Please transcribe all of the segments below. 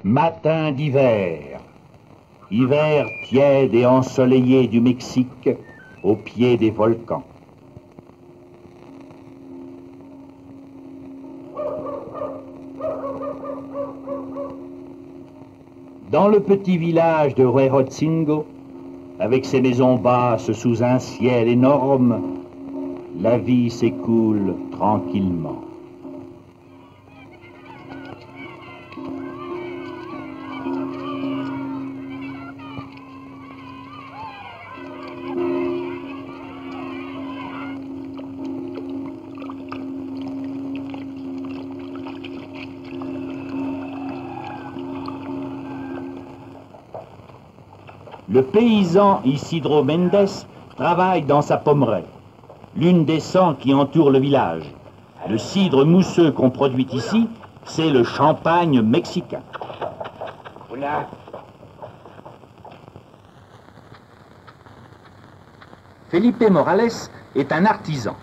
Matin d'hiver, hiver tiède et ensoleillé du Mexique, au pied des volcans. Dans le petit village de Huejotzingo, avec ses maisons basses sous un ciel énorme, la vie s'écoule tranquillement. Le paysan Isidro Mendes travaille dans sa pommeraie, l'une des 100 qui entourent le village. Le cidre mousseux qu'on produit ici, c'est le champagne mexicain. Voilà. Felipe Morales est un artisan.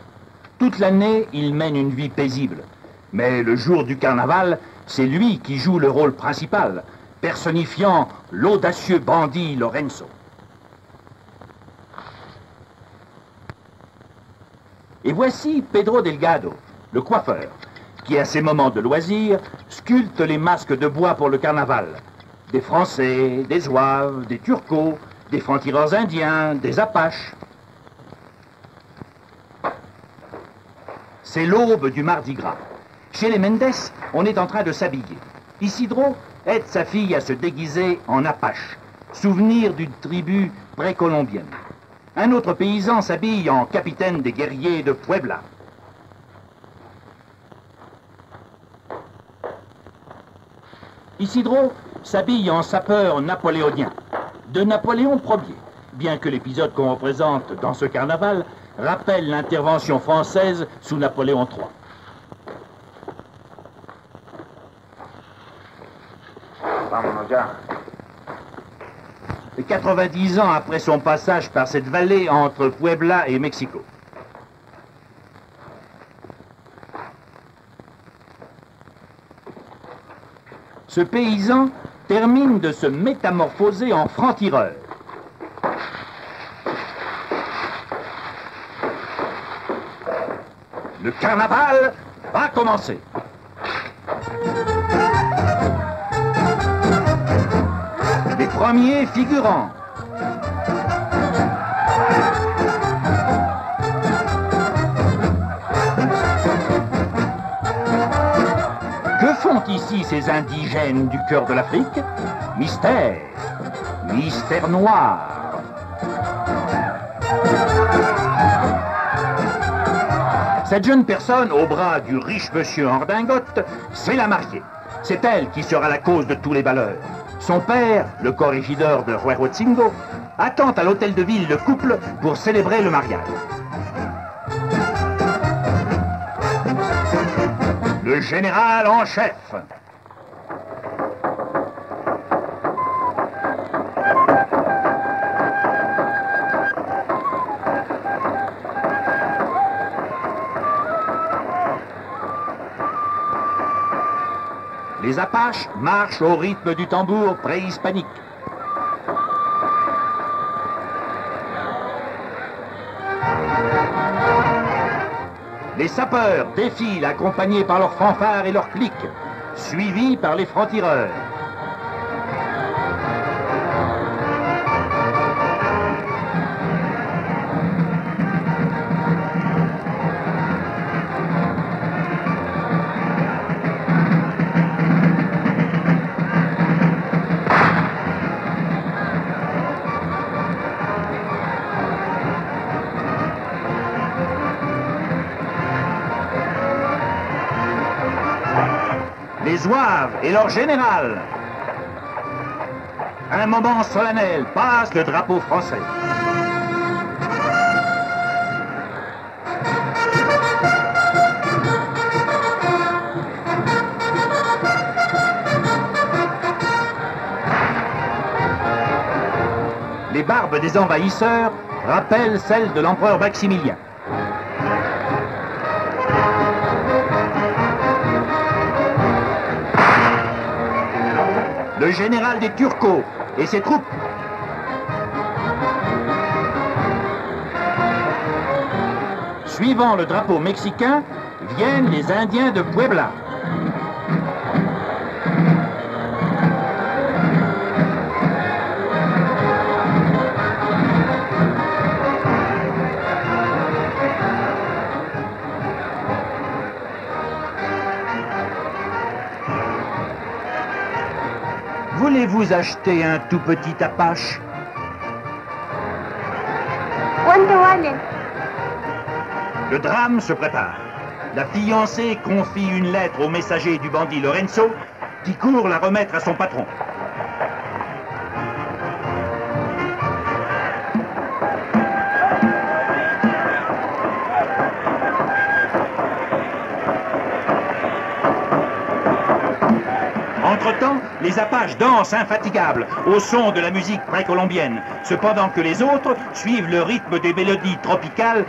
Toute l'année, il mène une vie paisible. Mais le jour du carnaval, c'est lui qui joue le rôle principal, personnifiant l'audacieux bandit Lorenzo. Et voici Pedro Delgado, le coiffeur, qui à ses moments de loisir sculpte les masques de bois pour le carnaval. Des Français, des Zouaves, des Turcos, des francs-tireurs indiens, des Apaches. C'est l'aube du Mardi Gras. Chez les Mendes, on est en train de s'habiller. Isidro aide sa fille à se déguiser en Apache, souvenir d'une tribu précolombienne. Un autre paysan s'habille en capitaine des guerriers de Puebla. Isidro s'habille en sapeur napoléonien, de Napoléon Ier, bien que l'épisode qu'on représente dans ce carnaval rappelle l'intervention française sous Napoléon III. Et 90 ans après son passage par cette vallée entre Puebla et Mexico. Ce paysan termine de se métamorphoser en franc-tireur. Le carnaval va commencer. Les premiers figurants. Que font ici ces indigènes du cœur de l'Afrique? Mystère, mystère noir. Cette jeune personne, au bras du riche monsieur en redingote, c'est la mariée. C'est elle qui sera la cause de tous les malheurs. Son père, le corrégidor de Huejotzingo, attend à l'hôtel de ville le couple pour célébrer le mariage. Le général en chef. Les Apaches marchent au rythme du tambour préhispanique. Les sapeurs défilent accompagnés par leurs fanfares et leurs clics, suivis par les francs-tireurs. Les Zouaves et leur général. Un moment solennel, passe le drapeau français. Les barbes des envahisseurs rappellent celles de l'empereur Maximilien. le général des Turcos et ses troupes. Suivant le drapeau mexicain, viennent les Indiens de Puebla. Voulez-vous acheter un tout petit Apache? Le drame se prépare. La fiancée confie une lettre au messager du bandit Lorenzo, qui court la remettre à son patron. Entre-temps, les Apaches dansent infatigables au son de la musique précolombienne, cependant que les autres suivent le rythme des mélodies tropicales.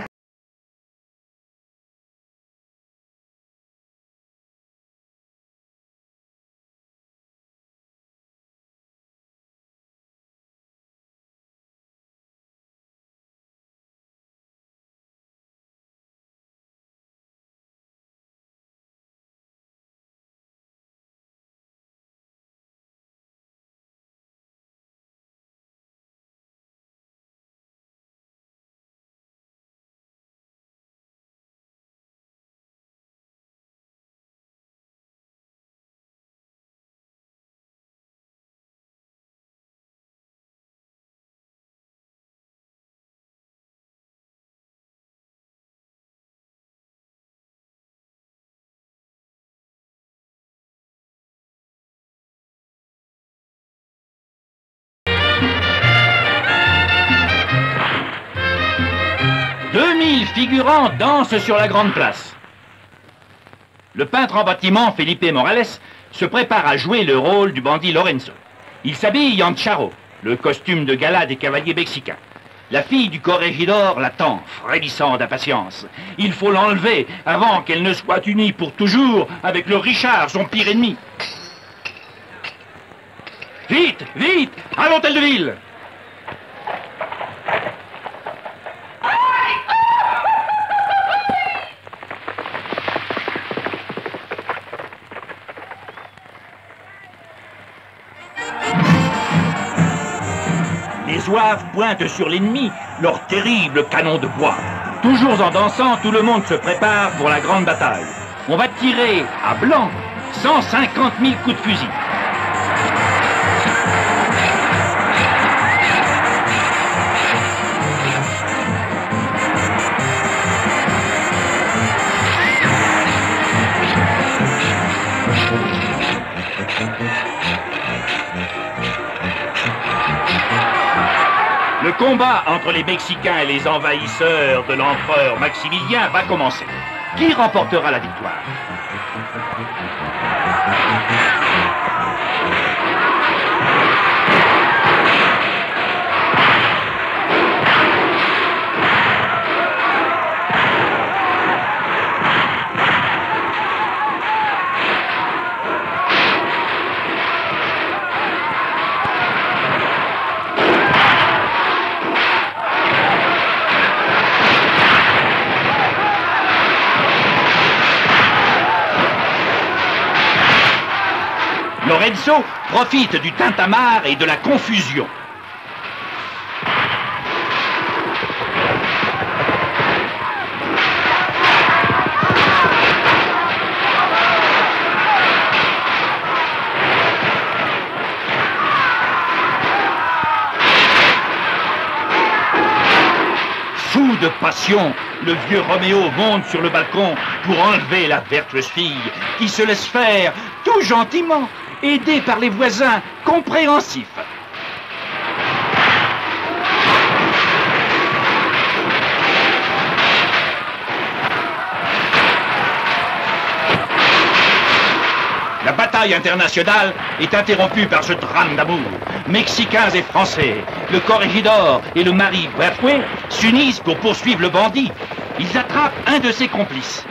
Figurants dansent sur la grande place. Le peintre en bâtiment, Felipe Morales, se prépare à jouer le rôle du bandit Lorenzo. Il s'habille en charro, le costume de gala des cavaliers mexicains. La fille du corregidor l'attend, frémissant d'impatience. Il faut l'enlever avant qu'elle ne soit unie pour toujours avec le Richard, son pire ennemi. Vite, vite, à l'hôtel de ville! Les zouaves pointent sur l'ennemi leur terrible canon de bois. Toujours en dansant, tout le monde se prépare pour la grande bataille. On va tirer à blanc 150 000 coups de fusil. Le combat entre les Mexicains et les envahisseurs de l'empereur Maximilien va commencer. Qui remportera la victoire? Lorenzo profite du tintamarre et de la confusion. Fou de passion, le vieux Roméo monte sur le balcon pour enlever la vertueuse fille qui se laisse faire tout gentiment, aidé par les voisins compréhensifs. La bataille internationale est interrompue par ce drame d'amour. Mexicains et Français, le corregidor et le mari Bertoué s'unissent pour poursuivre le bandit. Ils attrapent un de ses complices.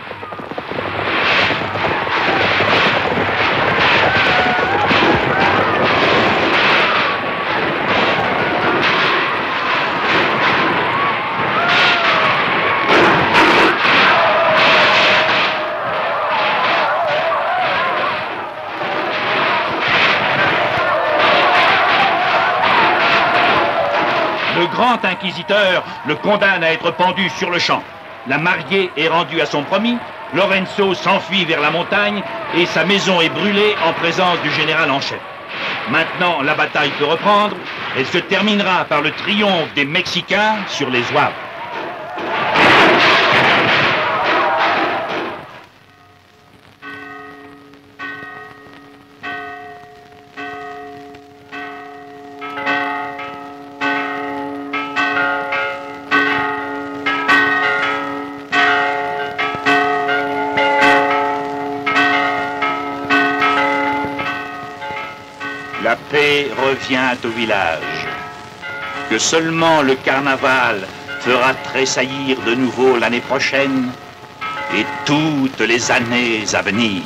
Le grand inquisiteur le condamne à être pendu sur le champ. La mariée est rendue à son promis, Lorenzo s'enfuit vers la montagne et sa maison est brûlée en présence du général en chef. Maintenant, la bataille peut reprendre. Elle se terminera par le triomphe des Mexicains sur les Zouaves. La paix revient au village, que seulement le carnaval fera tressaillir de nouveau l'année prochaine et toutes les années à venir.